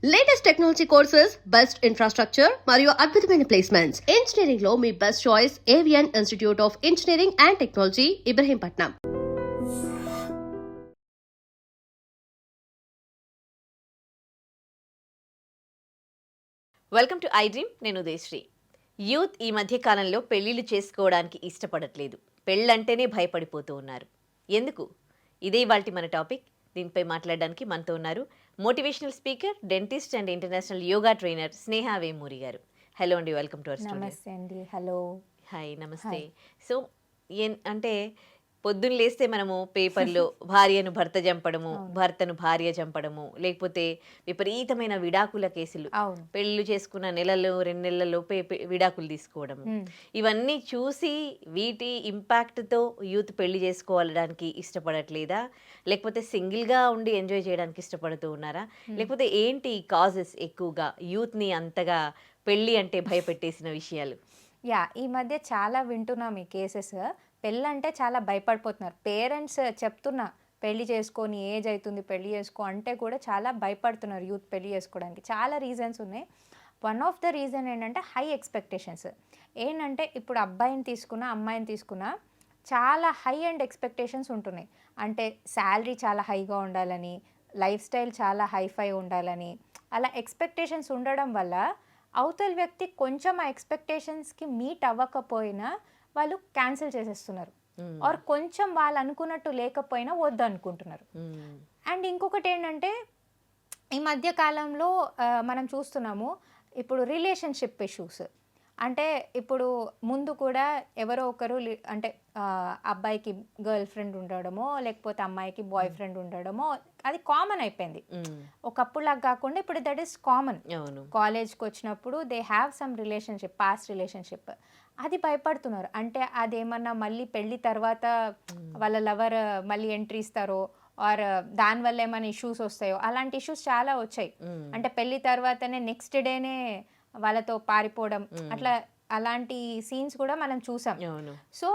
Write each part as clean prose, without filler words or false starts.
Latest technology courses, best infrastructure మరియు అద్భుతమైన placements. Engineering లో మీ best choice Avion institute of engineering and technology, Ibrahimpatnam. Welcome to I dream. నేను Udayasri. Youth ఈ మధ్య కాలంలో పెళ్లిళ్ళు చేసుకోవడానికి ఇష్టపడట్లేదు. పెళ్ళంటేనే భయపడిపోతూ ఉన్నారు. ఎందుకు? ఇదే ఇవాల్టి మన టాపిక్. దీనిపై మాట్లాడడానికి మనతో ఉన్నారు motivational speaker, dentist and international yoga trainer Sneha Vemuri garu. Hello అండి, వెల్కమ్ టు అవర్ స్టూడియో. నమస్తే అండి. హలో. హాయ్, నమస్తే. సో అంటే పొద్దున్న లేస్తే మనము పేపర్లో భార్యను భర్త చంపడము, భర్తను భార్య చంపడము, లేకపోతే విపరీతమైన విడాకుల కేసులు, పెళ్లి చేసుకున్న నెలలు 2 నెలల్లో విడాకులు తీసుకోవడము, ఇవన్నీ చూసి వీటి ఇంపాక్ట్తో యూత్ పెళ్లి చేసుకోవడానికి ఇష్టపడట్లేదా, లేకపోతే సింగిల్గా ఉండి ఎంజాయ్ చేయడానికి ఇష్టపడుతూ ఉన్నారా, లేకపోతే ఏంటి కాజెస్ ఎక్కువగా యూత్ని అంతగా పెళ్ళి అంటే భయపెట్టేసిన విషయాలు? ఈ మధ్య చాలా వింటున్నాం ఈ కేసెస్. పెళ్ళంటే చాలా భయపడిపోతున్నారు. పేరెంట్స్ చెప్తున్నా పెళ్లి చేసుకొని ఏజ్ అవుతుంది పెళ్లి చేసుకో అంటే కూడా చాలా భయపడుతున్నారు యూత్ పెళ్లి చేసుకోవడానికి. చాలా రీజన్స్ ఉన్నాయి. వన్ ఆఫ్ ద రీజన్ ఏంటంటే హై ఎక్స్పెక్టేషన్స్. ఏంటంటే ఇప్పుడు అబ్బాయిని తీసుకున్నా అమ్మాయిని తీసుకున్నా చాలా హై అండ్ ఎక్స్పెక్టేషన్స్ ఉంటున్నాయి. అంటే శాలరీ చాలా హైగా ఉండాలని, లైఫ్ స్టైల్ చాలా హైఫై ఉండాలని, అలా ఎక్స్పెక్టేషన్స్ ఉండడం వల్ల అవతల వ్యక్తి కొంచెం ఆ ఎక్స్పెక్టేషన్స్కి మీట్ అవ్వకపోయినా వాళ్ళు క్యాన్సిల్ చేసేస్తున్నారు. ఆర్ కొంచెం వాళ్ళు అనుకున్నట్టు లేకపోయినా వద్దు అనుకుంటున్నారు. అండ్ ఇంకొకటి ఏంటంటే ఈ మధ్య కాలంలో మనం చూస్తున్నాము ఇప్పుడు రిలేషన్షిప్ ఇష్యూస్. అంటే ఇప్పుడు ముందు కూడా ఎవరో ఒకరు అంటే అబ్బాయికి గర్ల్ ఫ్రెండ్ ఉండడమో లేకపోతే అమ్మాయికి బాయ్ ఫ్రెండ్ ఉండడమో అది కామన్ అయిపోయింది. ఒకప్పుడులాగా కాకుండా ఇప్పుడు దట్ ఈస్ కామన్. కాలేజ్కి వచ్చినప్పుడు they have some relationship, past relationship. అది భయపడుతున్నారు. అంటే అదేమన్నా మళ్ళీ పెళ్ళి తర్వాత వాళ్ళ లవర్ మళ్ళీ ఎంట్రీ ఇస్తారో ఆర్ దానివల్ల ఏమైనా ఇష్యూస్ వస్తాయో, అలాంటి ఇష్యూస్ చాలా వచ్చాయి. అంటే పెళ్ళి తర్వాతనే నెక్స్ట్ డేనే వాళ్ళతో పారిపోవడం, అట్లా అలాంటి సీన్స్ కూడా మనం చూసాం. సో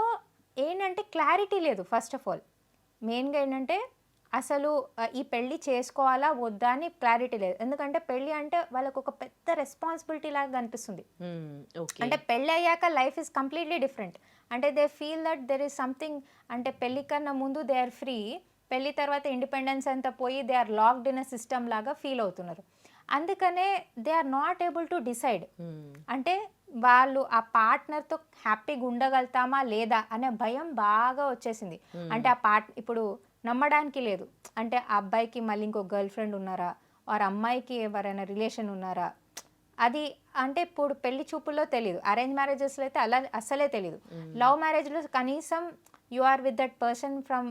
ఏంటంటే క్లారిటీ లేదు. ఫస్ట్ ఆఫ్ ఆల్ మెయిన్గా ఏంటంటే అసలు ఈ పెళ్ళి చేసుకోవాలా వద్దా అని క్లారిటీ లేదు. ఎందుకంటే పెళ్ళి అంటే వాళ్ళకు ఒక పెద్ద రెస్పాన్సిబిలిటీ లాగా అనిపిస్తుంది. అంటే పెళ్ళి అయ్యాక లైఫ్ ఇస్ కంప్లీట్లీ డిఫరెంట్. అంటే they feel that there is something. అంటే పెళ్ళి కన్నా ముందు దే ఆర్ ఫ్రీ, పెళ్ళి తర్వాత ఇండిపెండెన్స్ అంతా పోయి they are locked in a system లాగా ఫీల్ అవుతున్నారు. అందుకనే they are not able to decide. అంటే వాళ్ళు ఆ పార్ట్నర్తో హ్యాపీగా ఉండగలుగుతామా లేదా అనే భయం బాగా వచ్చేసింది. అంటే ఆ ఇప్పుడు నమ్మడానికి లేదు. అంటే ఆ అబ్బాయికి మళ్ళీ ఇంకో గర్ల్ ఫ్రెండ్ ఉన్నారా, వారి అమ్మాయికి ఎవరైనా రిలేషన్ ఉన్నారా, అది అంటే ఇప్పుడు పెళ్లి చూపుల్లో తెలియదు. అరేంజ్ మ్యారేజెస్లో అయితే అలా అస్సలే తెలియదు. లవ్ మ్యారేజ్లో కనీసం you are with that person from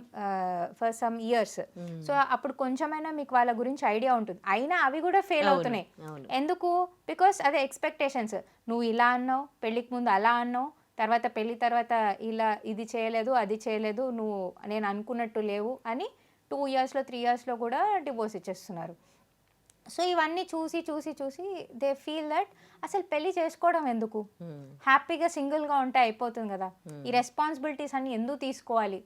for some years. So అప్పుడు కొంచెమైనా మీకు వాళ్ళ గురించి ఐడియా ఉంటుంది. అయినా అవి కూడా ఫెయిల్ అవుతున్నాయి. ఎందుకు? బికాస్ అదే ఎక్స్పెక్టేషన్స్. నువ్వు ఇలా అన్నావు, పెళ్ళికి ముందు అలా అన్నావు, తర్వాత పెళ్ళి తర్వాత ఇలా ఇది చేయలేదు అది చేయలేదు, నువ్వు నేను అనుకున్నట్టు లేవు అని 2 yearsలో 3 yearsలో కూడా డివోర్స్ ఇచ్చేస్తున్నారు. సో ఇవన్నీ చూసి చూసి చూసి దే ఫీల్ దట్ అసలు పెళ్లి చేసుకోవడం ఎందుకు, హ్యాపీగా సింగిల్గా ఉంటే అయిపోతుంది కదా, ఈ రెస్పాన్సిబిలిటీస్ అన్ని ఎందుకు తీసుకోవాలి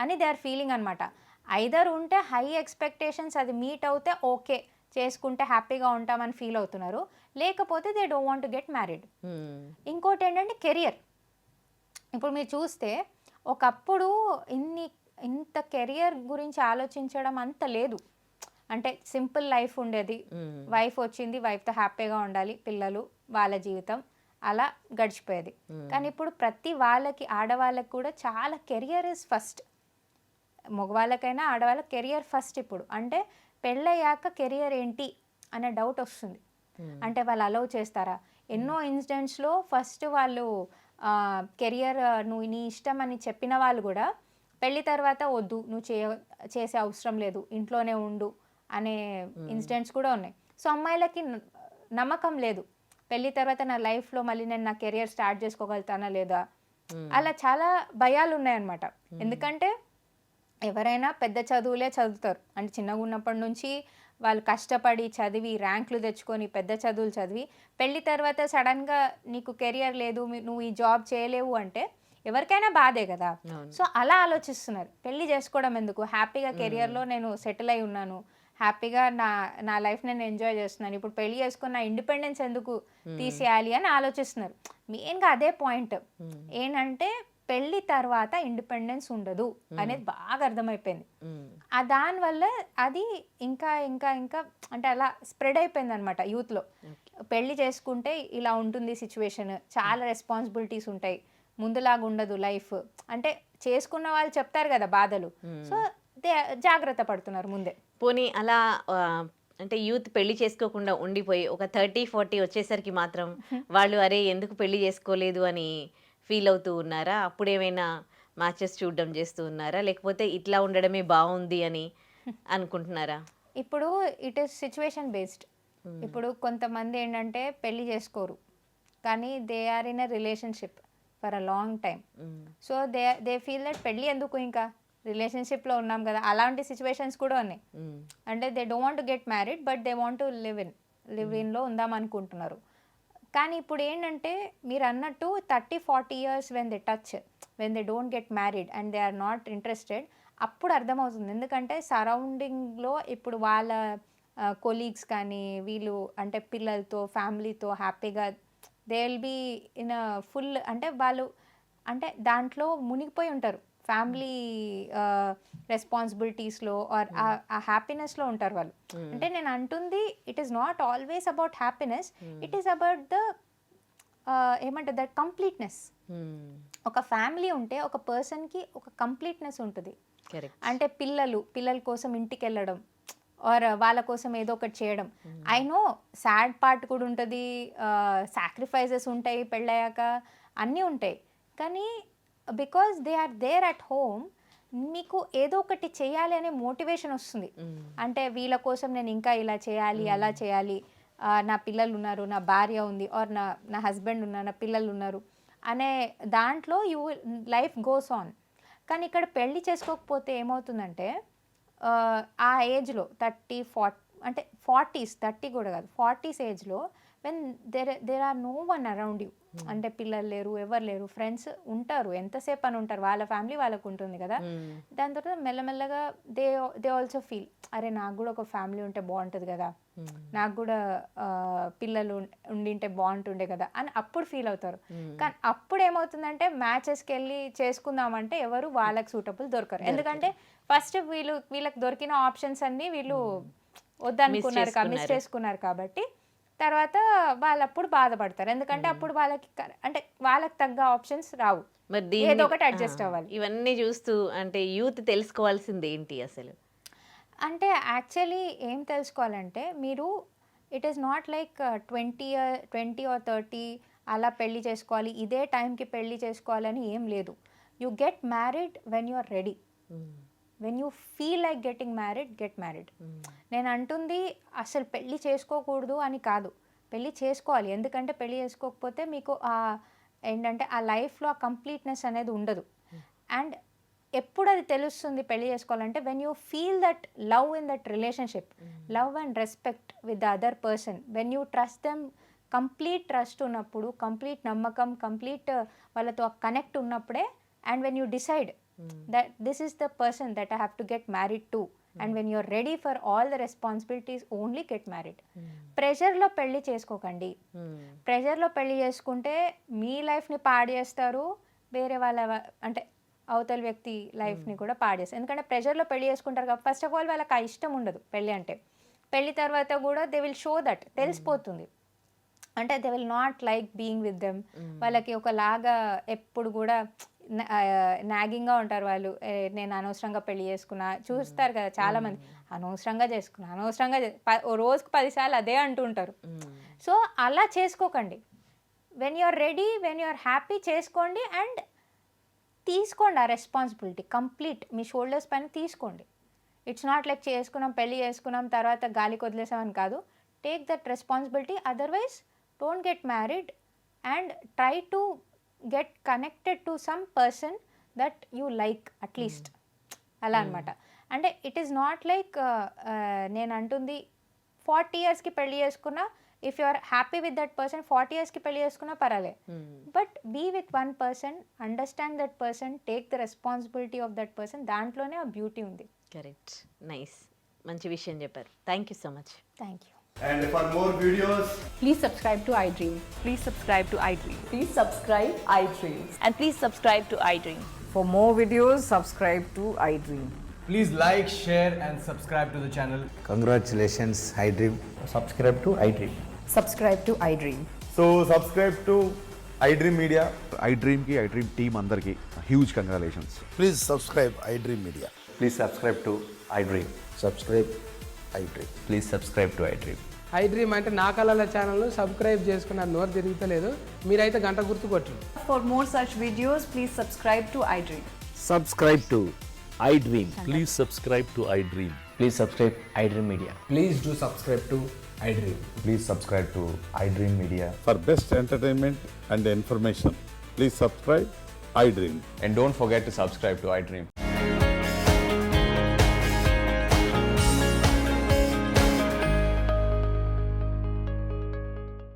అని దే ఆర్ ఫీలింగ్ అనమాట. ఐదర్ ఉంటే హై ఎక్స్పెక్టేషన్స్ అది మీట్ అవుతే ఓకే చేసుకుంటే హ్యాపీగా ఉంటామని ఫీల్ అవుతున్నారు, లేకపోతే they don't want to get married. ఇంకోటి ఏంటంటే కెరియర్. ఇప్పుడు మీరు చూస్తే ఒకప్పుడు ఇంత కెరియర్ గురించి ఆలోచించడం అంత లేదు. అంటే సింపుల్ లైఫ్ ఉండేది. వైఫ్ వచ్చింది, వైఫ్తో హ్యాపీగా ఉండాలి, పిల్లలు, వాళ్ళ జీవితం అలా గడిచిపోయేది. కానీ ఇప్పుడు ప్రతి వాళ్ళకి, ఆడవాళ్ళకి కూడా చాలా కెరియర్ ఇస్ ఫస్ట్. మగవాళ్ళకైనా ఆడవాళ్ళకి కెరియర్ ఫస్ట్. ఇప్పుడు అంటే పెళ్ళయ్యాక కెరియర్ ఏంటి అనే డౌట్ వస్తుంది. అంటే వాళ్ళు అలౌ చేస్తారా? ఎన్నో ఇన్సిడెంట్స్లో ఫస్ట్ వాళ్ళు కెరియర్ నువ్వు నీ ఇష్టం అని చెప్పిన వాళ్ళు కూడా పెళ్ళి తర్వాత వద్దు, నువ్వు చేసే అవసరం లేదు, ఇంట్లోనే ఉండు అనే ఇన్సిడెంట్స్ కూడా ఉన్నాయి. సో అమ్మాయిలకి నమ్మకం లేదు, పెళ్ళి తర్వాత నా లైఫ్లో మళ్ళీ నేను నా కెరియర్ స్టార్ట్ చేసుకోగలుగుతానా లేదా, అలా చాలా భయాలు ఉన్నాయన్నమాట. ఎందుకంటే ఎవరైనా పెద్ద చదువులే చదువుతారు. అంటే చిన్నగా ఉన్నప్పటి నుంచి వాళ్ళు కష్టపడి చదివి ర్యాంకులు తెచ్చుకొని పెద్ద చదువులు చదివి పెళ్ళి తర్వాత సడన్గా నీకు కెరియర్ లేదు, నువ్వు ఈ జాబ్ చేయలేవు అంటే ఎవరికైనా బాధే కదా. సో అలా ఆలోచిస్తున్నారు, పెళ్లి చేసుకోవడం ఎందుకు, హ్యాపీగా కెరియర్లో నేను సెటిల్ అయి ఉన్నాను, హ్యాపీగా నా లైఫ్ నేను ఎంజాయ్ చేస్తున్నాను, ఇప్పుడు పెళ్లి చేసుకుని నా ఇండిపెండెన్స్ ఎందుకు తీసేయాలి అని ఆలోచిస్తున్నారు. మెయిన్గా అదే పాయింట్ ఏంటంటే పెళ్లి తర్వాత ఇండిపెండెన్స్ ఉండదు అనేది బాగా అర్థమైపోయింది. దానివల్ల అది ఇంకా ఇంకా ఇంకా అంటే అలా స్ప్రెడ్ అయిపోయింది అనమాట యూత్లో. పెళ్లి చేసుకుంటే ఇలా ఉంటుంది సిచ్యువేషన్, చాలా రెస్పాన్సిబిలిటీస్ ఉంటాయి, ముందులాగా ఉండదు లైఫ్ అంటే చేసుకున్న వాళ్ళు చెప్తారు కదా బాధలు, సో జాగ్రత్త పడుతున్నారు ముందే. పోనీ అలా అంటే యూత్ పెళ్లి చేసుకోకుండా ఉండిపోయి ఒక 30-40 వచ్చేసరికి మాత్రం వాళ్ళు అరే ఎందుకు పెళ్లి చేసుకోలేదు అని ఫీల్ అవుతూ ఉన్నారా? అప్పుడేమైనా మ్యాచెస్ చూడడం చేస్తూ ఉన్నారా? లేకపోతే ఇట్లా ఉండడమే బాగుంది అని అనుకుంటున్నారా? ఇప్పుడు ఇట్ ఈస్ సిచ్యువేషన్ బేస్డ్. ఇప్పుడు కొంతమంది ఏంటంటే పెళ్లి చేసుకోరు, కానీ they are in a relationship for a long time. So they feel that పెళ్ళి ఎందుకు, ఇంకా రిలేషన్షిప్లో ఉన్నాం కదా, అలాంటి సిచ్యువేషన్స్ కూడా ఉన్నాయి. అంటే they don't want to get married but they want to live ఇన్లో ఉందాం అనుకుంటున్నారు. కానీ ఇప్పుడు ఏంటంటే మీరు అన్నట్టు 30-40 years when they don't get married and they are not interested, అప్పుడు అర్థమవుతుంది. ఎందుకంటే సరౌండింగ్లో ఇప్పుడు వాళ్ళ కొలీగ్స్ కానీ వీళ్ళు అంటే పిల్లలతో ఫ్యామిలీతో హ్యాపీగా they will be in a full అంటే వాళ్ళు అంటే దాంట్లో మునిగిపోయి ఉంటారు, ఫ్యామిలీ రెస్పాన్సిబిలిటీస్లో ఆర్ ఆ హ్యాపీనెస్లో ఉంటారు వాళ్ళు. అంటే నేను అంటుంది it is not always about happiness, it is about the ఏమంటారు దట్ కంప్లీట్నెస్. ఒక ఫ్యామిలీ ఉంటే ఒక పర్సన్కి ఒక కంప్లీట్నెస్ ఉంటుంది. అంటే పిల్లల కోసం ఇంటికి వెళ్ళడం ఆర్ వాళ్ళ కోసం ఏదో ఒకటి చేయడం. ఐ నో సాడ్ పార్ట్ కూడా ఉంటుంది, సాక్రిఫైజెస్ ఉంటాయి పెళ్ళయ్యాక, అన్నీ ఉంటాయి. కానీ because they are there at home మీకు ఏదో ఒకటి చేయాలి అనే మోటివేషన్ వస్తుంది. అంటే వీళ్ళ కోసం నేను ఇంకా ఇలా చేయాలి అలా చేయాలి, నా పిల్లలు ఉన్నారు, నా భార్య ఉంది, ఆర్ నా హస్బెండ్ ఉన్నారు, నా పిల్లలు ఉన్నారు అనే దాంట్లో లైఫ్ గోస్ ఆన్. కానీ ఇక్కడ పెళ్లి చేసుకోకపోతే ఏమవుతుందంటే ఆ ఏజ్లో 30-40 అంటే 40s 30 కూడా కాదు 40s ఏజ్లో when there are no one around you, అంటే పిల్లలు లేరు, ఎవరు లేరు, ఫ్రెండ్స్ ఉంటారు, ఎంతసేపు అని ఉంటారు, వాళ్ళ ఫ్యామిలీ వాళ్ళకు ఉంటుంది కదా. దాని తర్వాత మెల్లమెల్లగా దే ఆల్సో ఫీల్ అరే నాకు కూడా ఒక ఫ్యామిలీ ఉంటే బాగుంటుంది కదా, నాకు కూడా పిల్లలు ఉండింటే బాగుంటుండే కదా అని అప్పుడు ఫీల్ అవుతారు. కానీ అప్పుడు ఏమవుతుందంటే మ్యాచెస్కి వెళ్ళి చేసుకుందామంటే ఎవరు వాళ్ళకి సూటబుల్ దొరకరు. ఎందుకంటే ఫస్ట్ వీళ్ళకి దొరికిన ఆప్షన్స్ అన్నీ వీళ్ళు వద్దనుకున్నారు, మిస్ చేసుకున్నారు కాబట్టి తర్వాత వాళ్ళు అప్పుడు బాధపడతారు. ఎందుకంటే అప్పుడు వాళ్ళకి అంటే వాళ్ళకి తగ్గ ఆప్షన్స్ రావు, మరి ఏదో ఒకటి అడ్జస్ట్ అవ్వాలి. ఇవన్నీ చూస్తూ అంటే యూత్ తెలుసుకోవాల్సింది ఏంటి అసలు? అంటే యాక్చువల్లీ ఏం తెలుసుకోవాలంటే మీరు it is not like 20 or 30 అలా పెళ్లి చేసుకోవాలి, ఇదే టైంకి పెళ్లి చేసుకోవాలని ఏం లేదు. You get married when you are ready. When you feel like getting married, get married. నేను అంటుంది అసలు పెళ్ళి చేసుకోకూడదు అని కాదు, పెళ్ళి చేసుకోవాలి. ఎందుకంటే పెళ్ళి చేసుకోకపోతే మీకు ఏంటంటే ఆ లైఫ్లో ఆ కంప్లీట్నెస్ అనేది ఉండదు. అండ్ ఎప్పుడు అది తెలుస్తుంది పెళ్ళి చేసుకోవాలంటే when you feel that love in that relationship, love and respect with the other person, when you trust them, complete trust ఉన్నప్పుడు, కంప్లీట్ నమ్మకం, కంప్లీట్ వాళ్ళతో కనెక్ట్ ఉన్నప్పుడే, and when you decide that this is the person that I have to get married to, and when you're ready for all the responsibilities, only get married. ప్రెషర్లో పెళ్లి చేసుకోకండి. ప్రెషర్లో పెళ్లి చేసుకుంటే మీ లైఫ్ని పాడు చేస్తారు, వేరే వాళ్ళ అంటే అవతల వ్యక్తి లైఫ్ని కూడా పాడు చేస్తారు. ఎందుకంటే ప్రెషర్లో పెళ్లి చేసుకుంటారు కాబట్టి ఫస్ట్ ఆఫ్ ఆల్ వాళ్ళకి ఆ ఇష్టం ఉండదు పెళ్ళి అంటే. పెళ్లి తర్వాత కూడా దే విల్ షో దట్, తెలిసిపోతుంది. అంటే they will not like being with them. వాళ్ళకి ఒకలాగా ఎప్పుడు కూడా నాగింగ్గా ఉంటారు వాళ్ళు. నేను అనవసరంగా పెళ్లి చేసుకున్నా, చూస్తారు కదా చాలామంది, అనవసరంగా చేసుకున్నా ఓ రోజుకు 10 సార్లు అదే అంటూ ఉంటారు. సో అలా చేసుకోకండి. When you are ready, when you are happy చేసుకోండి, అండ్ తీసుకోండి ఆ రెస్పాన్సిబిలిటీ కంప్లీట్ మీ షోల్డర్స్ పైన తీసుకోండి. ఇట్స్ నాట్ లైక్ చేసుకున్నాం, పెళ్ళి చేసుకున్నాం, తర్వాత గాలికి వదిలేసామని కాదు. Take that responsibility, otherwise don't get married and try to get connected to some person that you like at least, అలా అనమాట. అంటే ఇట్ ఈస్ నాట్ లైక్ నేను అంటుంది 40 yearsకి పెళ్లి చేసుకున్నా, if you are happy with that person 40 yearsకి పెళ్లి చేసుకున్నా పర్వాలే, but be with one person, understand that person, take the responsibility of that person, దాంట్లోనే ఆ బ్యూటీ ఉంది. Correct, nice. మంచి విషయం చెప్పారు. Thank you so much. Thank you. And for more videos, Please subscribe to iDream. Please subscribe to iDream. Please subscribe iDream. And please subscribe to iDream. For more videos, subscribe to iDream. please like, share and subscribe to the channel. Congratulations, iDream. Subscribe to iDream. Subscribe to iDream. So subscribe to iDream Media. iDream ki iDream team andarki huge congratulations. Please subscribe iDream Media. Please subscribe to iDream. Subscribe iDream. Please subscribe to iDream. iDream అంటే నా కళల channel subscribe చేసుకున్న నోరు తిరుగుతలేదు, మీరైతే గంట గుర్తు కొట్టండి. For more such videos, please subscribe to iDream. Subscribe to iDream. Please subscribe to iDream. Please subscribe iDream Media. Please do subscribe to iDream. Please subscribe to iDream Media. For best entertainment and information, please subscribe iDream. And don't forget to subscribe to iDream.